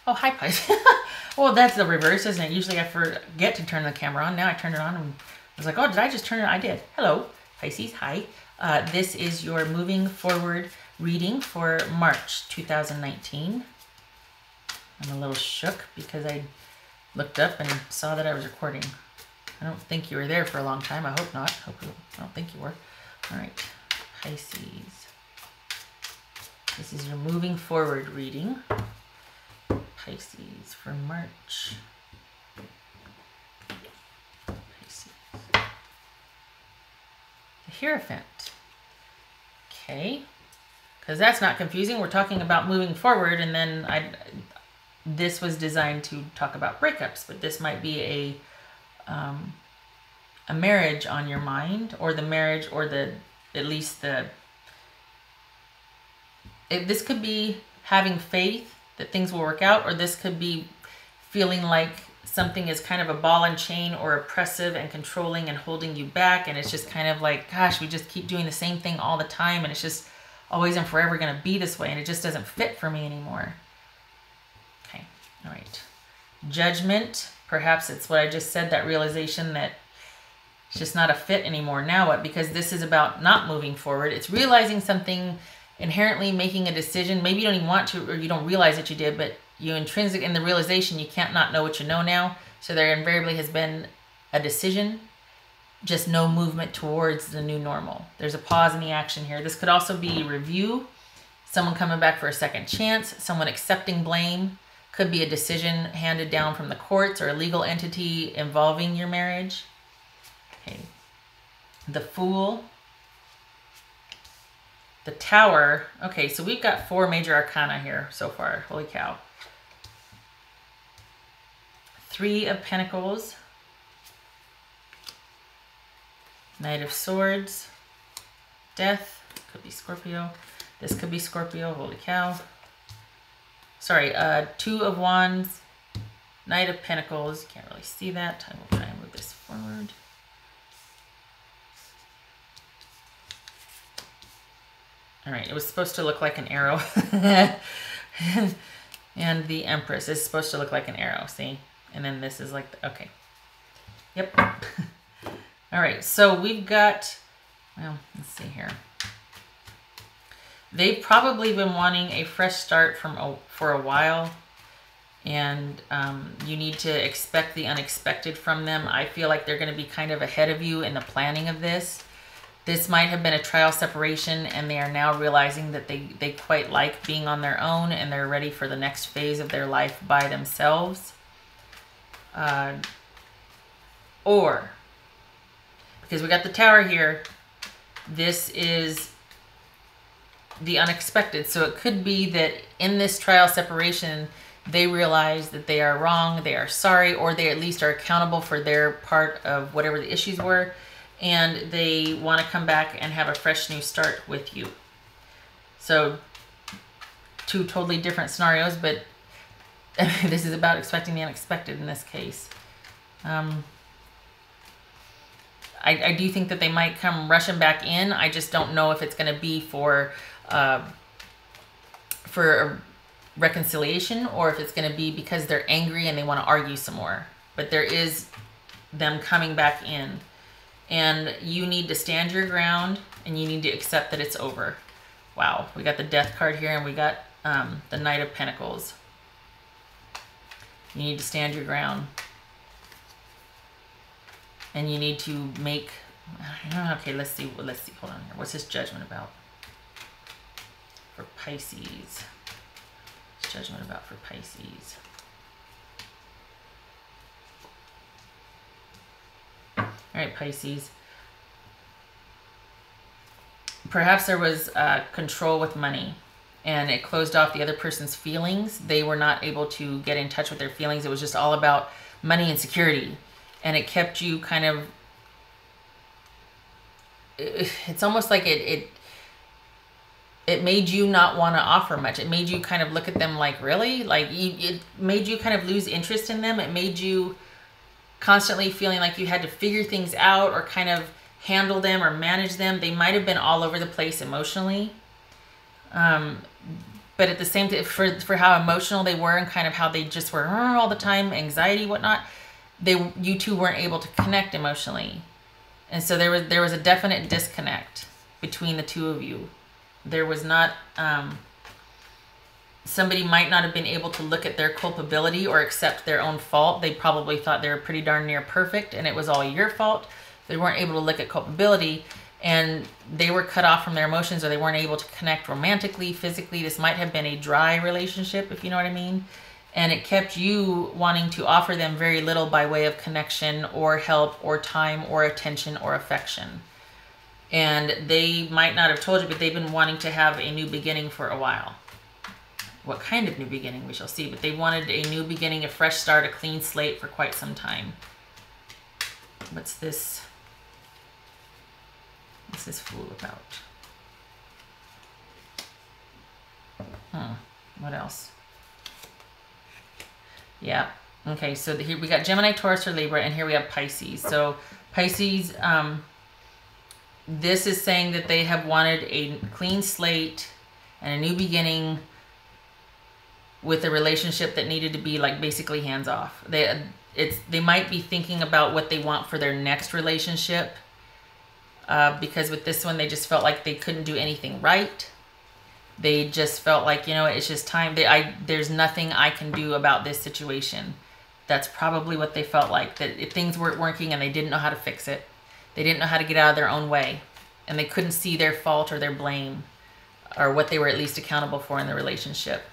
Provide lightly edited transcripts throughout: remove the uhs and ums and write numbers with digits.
Oh, hi, Pisces. Well, that's the reverse, isn't it? Usually I forget to turn the camera on. Now I turned it on and I was like, oh, did I just turn it? I did. Hello, Pisces. Hi. This is your moving forward reading for March 2019. I'm a little shook because I looked up and saw that I was recording. I don't think you were there for a long time. I hope not. I don't think you were. All right, Pisces. This is your moving forward reading. Pisces for March. Pisces. The Hierophant. Okay. Because that's not confusing. We're talking about moving forward, and then this was designed to talk about breakups, but this might be a marriage on your mind, or the marriage, or this could be having faith that things will work out, or this could be feeling like something is kind of a ball and chain or oppressive and controlling and holding you back, and it's just kind of like, gosh, we just keep doing the same thing all the time, and it's just always and forever going to be this way, and it just doesn't fit for me anymore. Okay, all right. Judgment, perhaps it's what I just said, that realization that it's just not a fit anymore. Now what? Because this is about not moving forward. It's realizing something, inherently making a decision. Maybe you don't even want to, or you don't realize that you did, but you intrinsic in the realization, you can't not know what you know now. So there invariably has been a decision, just no movement towards the new normal. There's a pause in the action here. This could also be review, someone coming back for a second chance, someone accepting blame. Could be a decision handed down from the courts or a legal entity involving your marriage. Okay. The Fool. The Tower. Okay, so we've got 4 major arcana here so far. Holy cow. 3 of Pentacles. Knight of Swords. Death. Could be Scorpio. This could be Scorpio. Holy cow. Sorry, 2 of Wands. Knight of Pentacles. Can't really see that. I will try and move this forward. All right, it was supposed to look like an arrow. And the Empress is supposed to look like an arrow, see? And then this is like, okay. Yep. All right, so we've got, well, let's see here. They've probably been wanting a fresh start for a while, and you need to expect the unexpected from them. I feel like they're going to be kind of ahead of you in the planning of this. This might have been a trial separation, and they are now realizing that they quite like being on their own, and they're ready for the next phase of their life by themselves. Or, because we got the Tower here, this is the unexpected. So it could be that in this trial separation, they realize that they are wrong, they are sorry, or they at least are accountable for their part of whatever the issues were, and they want to come back and have a fresh new start with you. So 2 totally different scenarios, but this is about expecting the unexpected in this case. I do think that they might come rushing back in. I just don't know if it's going to be for a reconciliation, or if it's going to be because they're angry and they want to argue some more. But there is them coming back in. And you need to stand your ground, and you need to accept that it's over. Wow, we got the Death card here, and we got the Knight of Pentacles. You need to stand your ground. And you need to make, okay, let's see, hold on here. What's this Judgment about? For Pisces. What's Judgment about for Pisces? All right, Pisces. Perhaps there was control with money, and it closed off the other person's feelings. They were not able to get in touch with their feelings. It was just all about money and security. And it kept you kind of, it's almost like it made you not want to offer much. It made you kind of look at them like, really? Like, it made you kind of lose interest in them. It made you constantly feeling like you had to figure things out or kind of handle them or manage them. They might have been all over the place emotionally. But but at the same time, for how emotional they were and kind of how they just were all the time, anxiety, whatnot, you two weren't able to connect emotionally. And so there was a definite disconnect between the two of you. There was not, somebody might not have been able to look at their culpability or accept their own fault. They probably thought they were pretty darn near perfect and it was all your fault. They weren't able to look at culpability, and they were cut off from their emotions, or they weren't able to connect romantically, physically. This might have been a dry relationship, if you know what I mean. And it kept you wanting to offer them very little by way of connection or help or time or attention or affection. And they might not have told you, but they've been wanting to have a new beginning for a while. What kind of new beginning, we shall see. But they wanted a new beginning, a fresh start, a clean slate for quite some time. What's this? What's this fool about? What else? Yeah. Okay, so here we got Gemini, Taurus, or Libra, and here we have Pisces. So Pisces, this is saying that they have wanted a clean slate and a new beginning with a relationship that needed to be like basically hands off. They might be thinking about what they want for their next relationship, because with this one they just felt like they couldn't do anything right. They just felt like, you know, it's just time. There's nothing I can do about this situation. That's probably what they felt like, that if things weren't working and they didn't know how to fix it. They didn't know how to get out of their own way, and they couldn't see their fault or their blame or what they were at least accountable for in the relationship.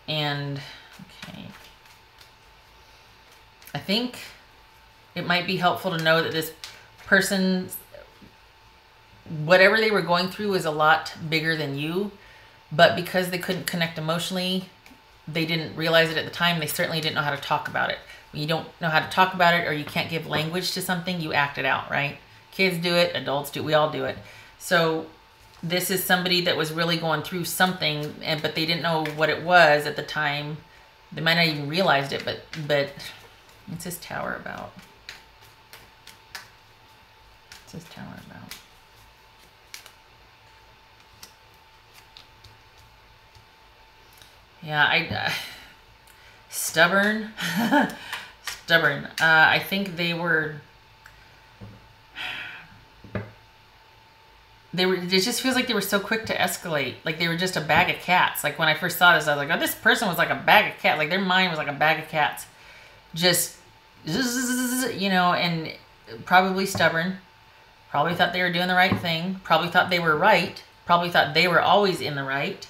And, okay. I think it might be helpful to know that this person's, whatever they were going through is a lot bigger than you, but because they couldn't connect emotionally, they didn't realize it at the time. They certainly didn't know how to talk about it. When you don't know how to talk about it, or you can't give language to something, you act it out, right? Kids do it, adults do it, we all do it. So this is somebody that was really going through something, but they didn't know what it was at the time. They might not even realized it, but what's this Tower about? What's this Tower about? Yeah, stubborn. Stubborn. I think they were, it just feels like they were so quick to escalate. Like they were just a bag of cats. Like when I first saw this, I was like, oh, this person was like a bag of cats. Like their mind was like a bag of cats. Just, you know, and probably stubborn. Probably thought they were doing the right thing. Probably thought they were right. Probably thought they were always in the right.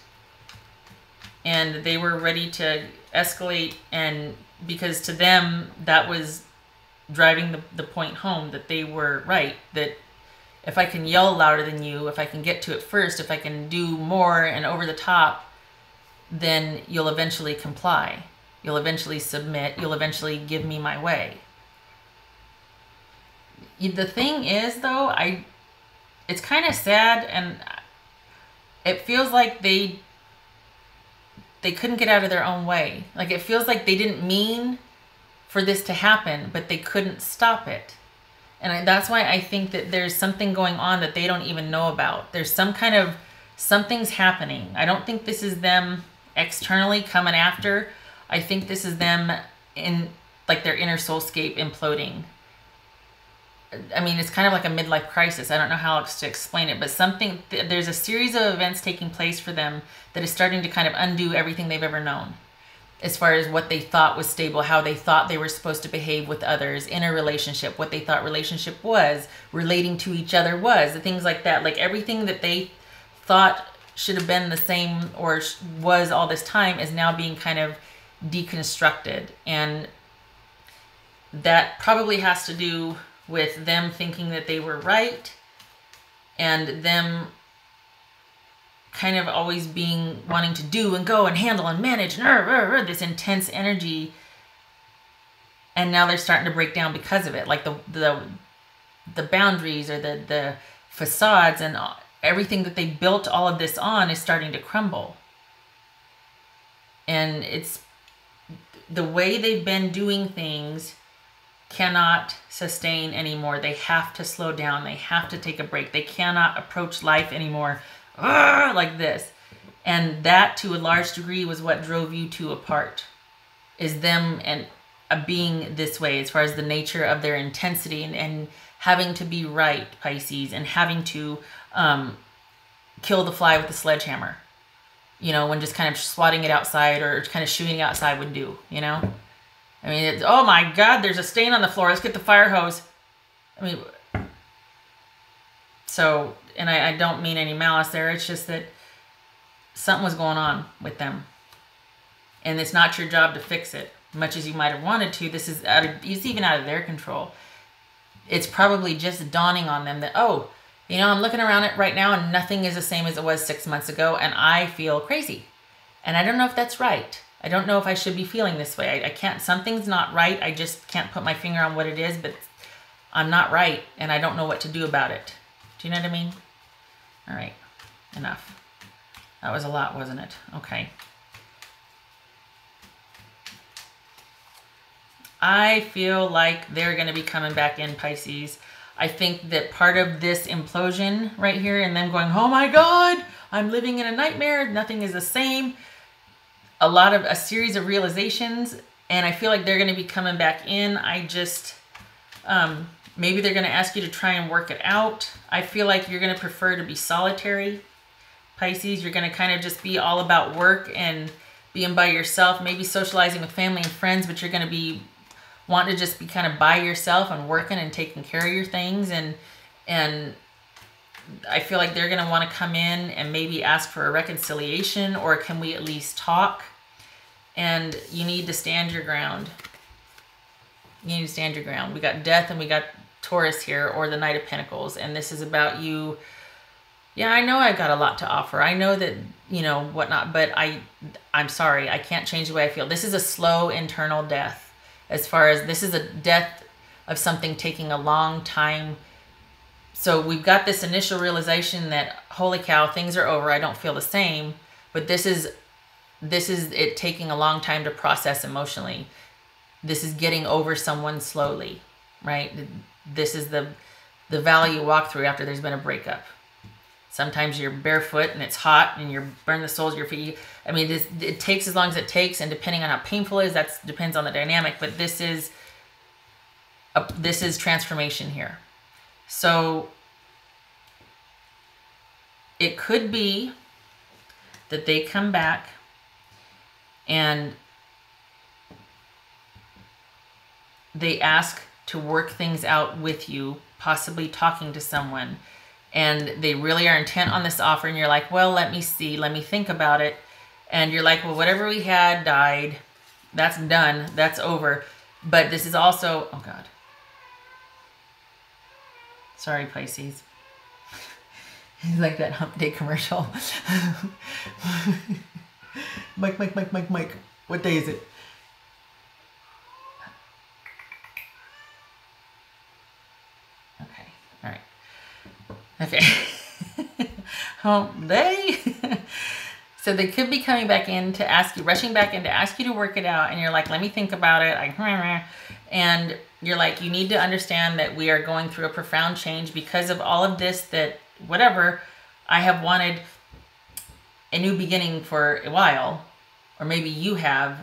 And they were ready to escalate, and because to them that was driving the point home, that they were right, that if I can yell louder than you, if I can get to it first, if I can do more and over the top, then you'll eventually comply. You'll eventually submit. You'll eventually give me my way. The thing is, though, it's kind of sad, and it feels like they couldn't get out of their own way. Like it feels like they didn't mean for this to happen, but they couldn't stop it. And that's why I think that there's something going on that they don't even know about. There's something's happening. I don't think this is them externally coming after. I think this is them in like their inner soulscape imploding. I mean, it's kind of like a midlife crisis. I don't know how else to explain it, but there's a series of events taking place for them that is starting to kind of undo everything they've ever known, as far as what they thought was stable, how they thought they were supposed to behave with others in a relationship, what they thought relationship was, relating to each other was, the things like that. Like everything that they thought should have been the same or was all this time is now being kind of deconstructed. And that probably has to do with them thinking that they were right, and them kind of always wanting to do and go and handle and manage and this intense energy. And now they're starting to break down because of it. Like the boundaries or the facades and everything that they built all of this on is starting to crumble. And it's the way they've been doing things cannot sustain anymore. They have to slow down. They have to take a break. They cannot approach life anymore like this. And that, to a large degree, was what drove you two apart, is them and being this way as far as the nature of their intensity and having to be right, Pisces, and having to kill the fly with the sledgehammer, you know, when just kind of swatting it outside or kind of shooting it outside would do, you know? I mean, it's, oh my God, there's a stain on the floor. Let's get the fire hose. I mean, so, and I don't mean any malice there. It's just that something was going on with them. And it's not your job to fix it, much as you might have wanted to. This is it's even out of their control. It's probably just dawning on them that, oh, you know, I'm looking around it right now and nothing is the same as it was 6 months ago, and I feel crazy. And I don't know if that's right. I don't know if I should be feeling this way. I can't, something's not right. I just can't put my finger on what it is, but I'm not right, and I don't know what to do about it. Do you know what I mean? All right, enough. That was a lot, wasn't it? Okay. I feel like they're going to be coming back in, Pisces. I think that part of this implosion right here and them going, oh my God, I'm living in a nightmare. Nothing is the same. A series of realizations, and I feel like they're going to be coming back in. I just, maybe they're going to ask you to try and work it out. I feel like you're going to prefer to be solitary, Pisces. You're going to kind of just be all about work and being by yourself, maybe socializing with family and friends, but you're going to be wanting to just be kind of by yourself and working and taking care of your things. And I feel like they're going to want to come in and maybe ask for a reconciliation, or can we at least talk? And you need to stand your ground. You need to stand your ground. We got Death and we got Taurus here, or the Knight of Pentacles. And this is about you. Yeah, I know I've got a lot to offer. I know that, you know, whatnot, but I'm sorry. I can't change the way I feel. This is a slow internal death. As far as this is a death of something taking a long time. So we've got this initial realization that, holy cow, things are over. I don't feel the same. But this is it taking a long time to process emotionally. This is getting over someone slowly, right? This is the valley you walk through after there's been a breakup. Sometimes you're barefoot and it's hot and you're burning the soles of your feet. I mean, it takes as long as it takes, and depending on how painful it is, that depends on the dynamic. But this is transformation here. So it could be that they come back and they ask to work things out with you, possibly talking to someone. And they really are intent on this offer, and you're like, well, let me see, let me think about it. And you're like, well, whatever we had died. That's done. That's over. But this is also, oh God. Sorry, Pisces. It's like that Hump Day commercial. Mike. What day is it? Okay. All right. Okay. Hump Day. So they could be coming back in to ask you, rushing back in to ask you to work it out. And you're like, let me think about it. And you're like, you need to understand that we are going through a profound change because of all of this, that whatever, I have wanted a new beginning for a while, or maybe you have,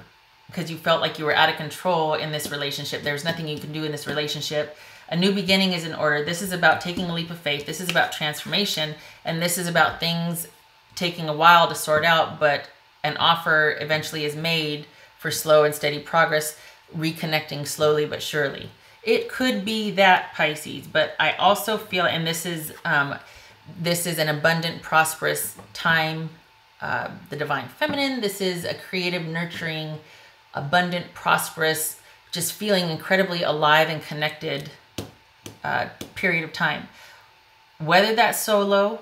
because you felt like you were out of control in this relationship. There's nothing you can do in this relationship. A new beginning is in order. This is about taking a leap of faith. This is about transformation. And this is about things taking a while to sort out, but an offer eventually is made for slow and steady progress, reconnecting slowly but surely. It could be that, Pisces, but I also feel, and this is an abundant, prosperous time, the divine feminine. This is a creative, nurturing, abundant, prosperous, just feeling incredibly alive and connected period of time. Whether that's solo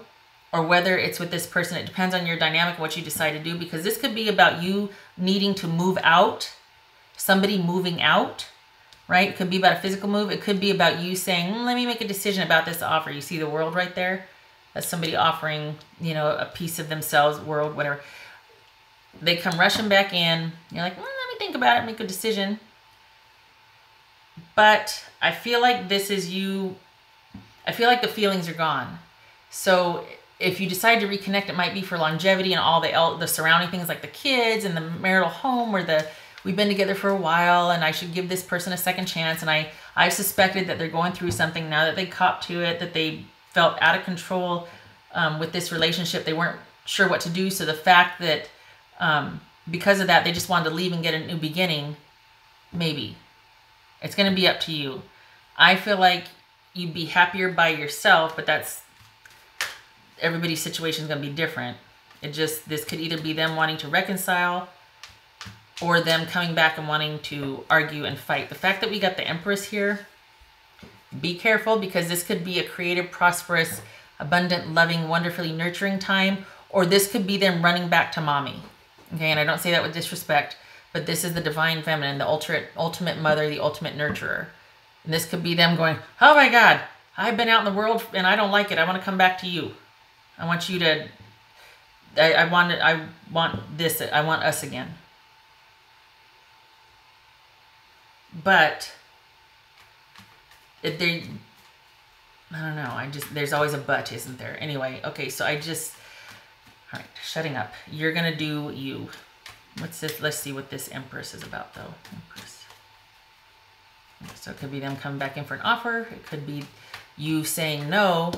or whether it's with this person, it depends on your dynamic, what you decide to do, because this could be about you needing to move out, somebody moving out, right? It could be about a physical move. It could be about you saying, let me make a decision about this offer. You see the world right there? That's somebody offering, you know, a piece of themselves, world, whatever. They come rushing back in. You're like, well, let me think about it, make a decision. But I feel like this is you. I feel like the feelings are gone. So if you decide to reconnect, it might be for longevity and all the surrounding things like the kids and the marital home, or we've been together for a while and I should give this person a second chance. And I suspected that they're going through something now that they copped to it, that they felt out of control with this relationship. They weren't sure what to do. So the fact that because of that, they just wanted to leave and get a new beginning, maybe. It's going to be up to you. I feel like you'd be happier by yourself, but everybody's situation is going to be different. This could either be them wanting to reconcile or them coming back and wanting to argue and fight. The fact that we got the Empress here, be careful, because this could be a creative, prosperous, abundant, loving, wonderfully nurturing time, or this could be them running back to mommy. Okay, and I don't say that with disrespect, but this is the divine feminine, the ultimate mother, the ultimate nurturer. And this could be them going, oh my God, I've been out in the world and I don't like it. I want to come back to you. I want you to, I want this, I want us again. But I don't know. There's always a but, isn't there? Anyway, okay, so all right, shutting up. You're going to do you. What's this? Let's see what this Empress is about, though. Empress. So it could be them coming back in for an offer. It could be you saying no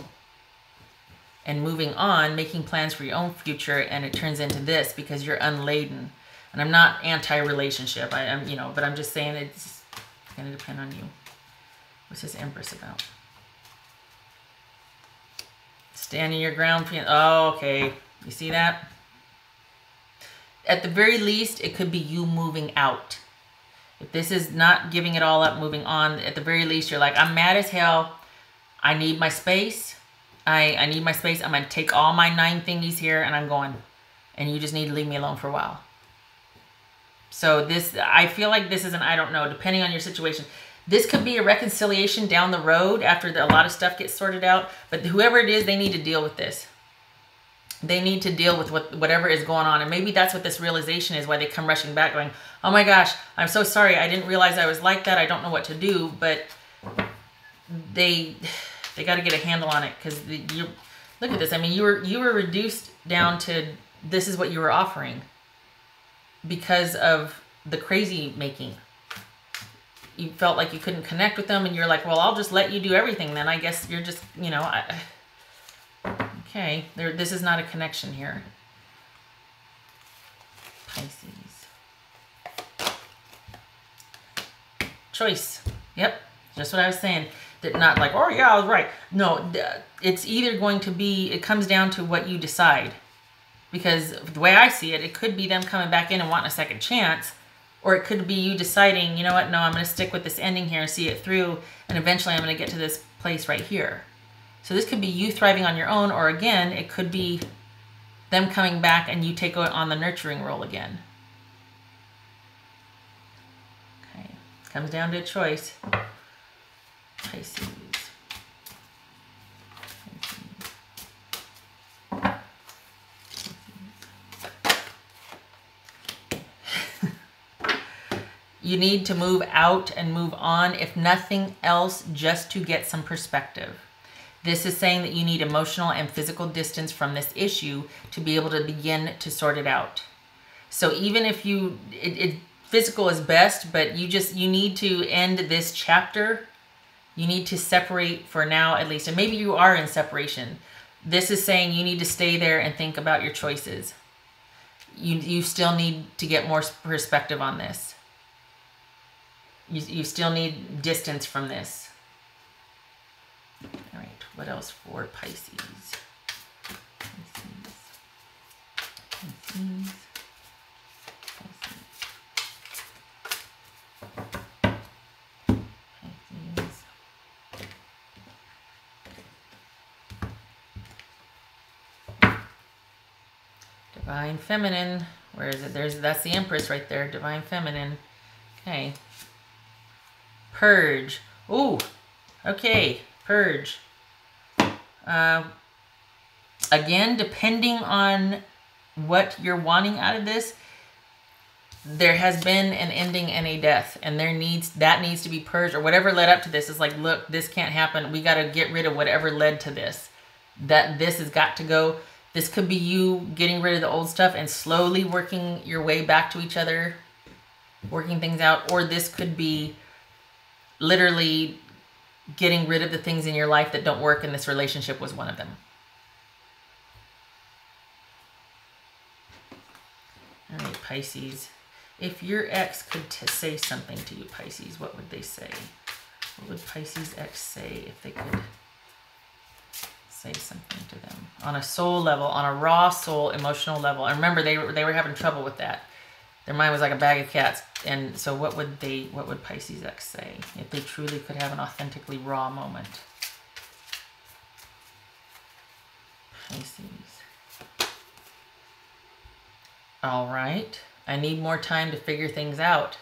and moving on, making plans for your own future, and it turns into this because you're unladen. And I'm not anti-relationship. But I'm just saying it's going to depend on you. What's this Empress about? Standing your ground. Oh, okay. You see that? At the very least, it could be you moving out. If this is not giving it all up, moving on, at the very least, you're like, I'm mad as hell. I need my space. I need my space. I'm going to take all my 9 thingies here and I'm going. And you just need to leave me alone for a while. So I feel like this is I don't know, depending on your situation. This could be a reconciliation down the road after a lot of stuff gets sorted out. But whoever it is, they need to deal with this. They need to deal with whatever is going on. And maybe that's what this realization is, why they come rushing back going, oh my gosh, I'm so sorry. I didn't realize I was like that. I don't know what to do. But they got to get a handle on it, because look at this. I mean, you were reduced down to this is what you were offering because of the crazy making. You felt like you couldn't connect with them, and you're like, well, I'll just let you do everything then. I guess you're just, okay, this is not a connection here. Pisces. Choice. Yep, just what I was saying. That not like, oh yeah, I was right. No, it's either going to be, it comes down to what you decide. Because the way I see it, it could be them coming back in and wanting a second chance. Or it could be you deciding, you know what, no, I'm going to stick with this ending here and see it through. And eventually I'm going to get to this place right here. So this could be you thriving on your own. Or again, it could be them coming back and you take on the nurturing role again. Okay, comes down to a choice. Pisces. You need to move out and move on, if nothing else, just to get some perspective. This is saying that you need emotional and physical distance from this issue to be able to begin to sort it out. So even if physical is best, but you need to end this chapter. You need to separate for now, at least. And maybe you are in separation. This is saying you need to stay there and think about your choices. You still need to get more perspective on this. You still need distance from this. All right, what else for Pisces? Pisces. Divine Feminine. Where is it? That's the Empress right there. Divine Feminine. Okay. Purge. Ooh. Okay. Purge. Again, depending on what you're wanting out of this, there has been an ending and a death, and that needs to be purged, or whatever led up to this is like, look, this can't happen. We got to get rid of whatever led to this. that this has got to go. This could be you getting rid of the old stuff and slowly working your way back to each other, working things out. Or this could be literally getting rid of the things in your life that don't work, and this relationship was one of them. All right, Pisces. If your ex could say something to you, Pisces, what would they say? What would Pisces ex say if they could say something to them? On a soul level, on a raw soul, emotional level. And remember, they were having trouble with that. Their mind was like a bag of cats. And so what would Pisces ex say if they truly could have an authentically raw moment? Pisces. All right. I need more time to figure things out.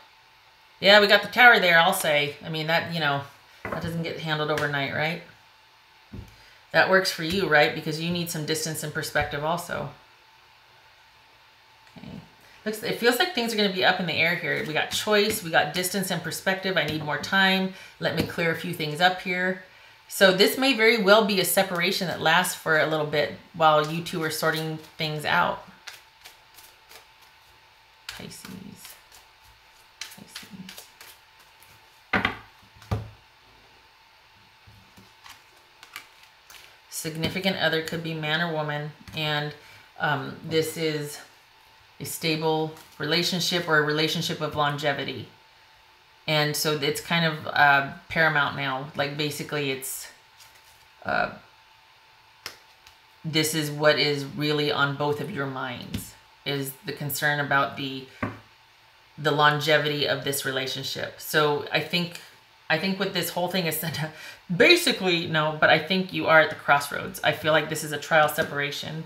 Yeah, we got the Tower there, I'll say. I mean, that, you know, that doesn't get handled overnight, right? That works for you, right? Because you need some distance and perspective also. Okay. It feels like things are going to be up in the air here. We got choice, we got distance and perspective. I need more time. Let me clear a few things up here. So this may very well be a separation that lasts for a little bit while you two are sorting things out. Pisces. Significant other could be man or woman, and this is a stable relationship or a relationship of longevity. And so it's kind of paramount now. Like basically it's this is what is really on both of your minds, is the concern about the longevity of this relationship. So I think what this whole thing is said to, basically, no, but I think you are at the crossroads. I feel like this is a trial separation.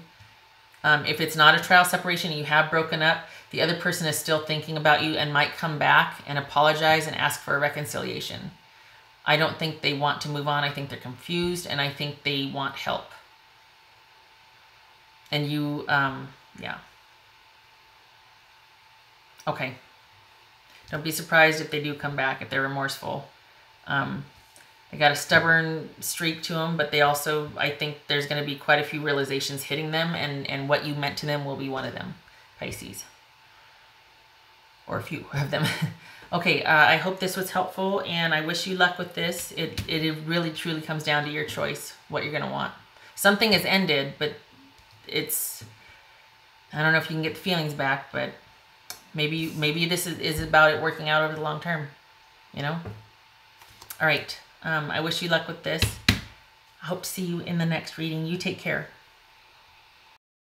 If it's not a trial separation and you have broken up, the other person is still thinking about you and might come back and apologize and ask for a reconciliation. I don't think they want to move on. I think they're confused, and I think they want help. And you, yeah. Okay. Don't be surprised if they do come back, if they're remorseful. They got a stubborn streak to them, but they also, I think there's going to be quite a few realizations hitting them, and what you meant to them will be one of them, Pisces. Or a few of them. Okay, I hope this was helpful, and I wish you luck with this. It really, truly comes down to your choice, what you're going to want. Something has ended, but it's, I don't know if you can get the feelings back, but maybe this is about it working out over the long term, you know? All right. I wish you luck with this. I hope to see you in the next reading. You take care.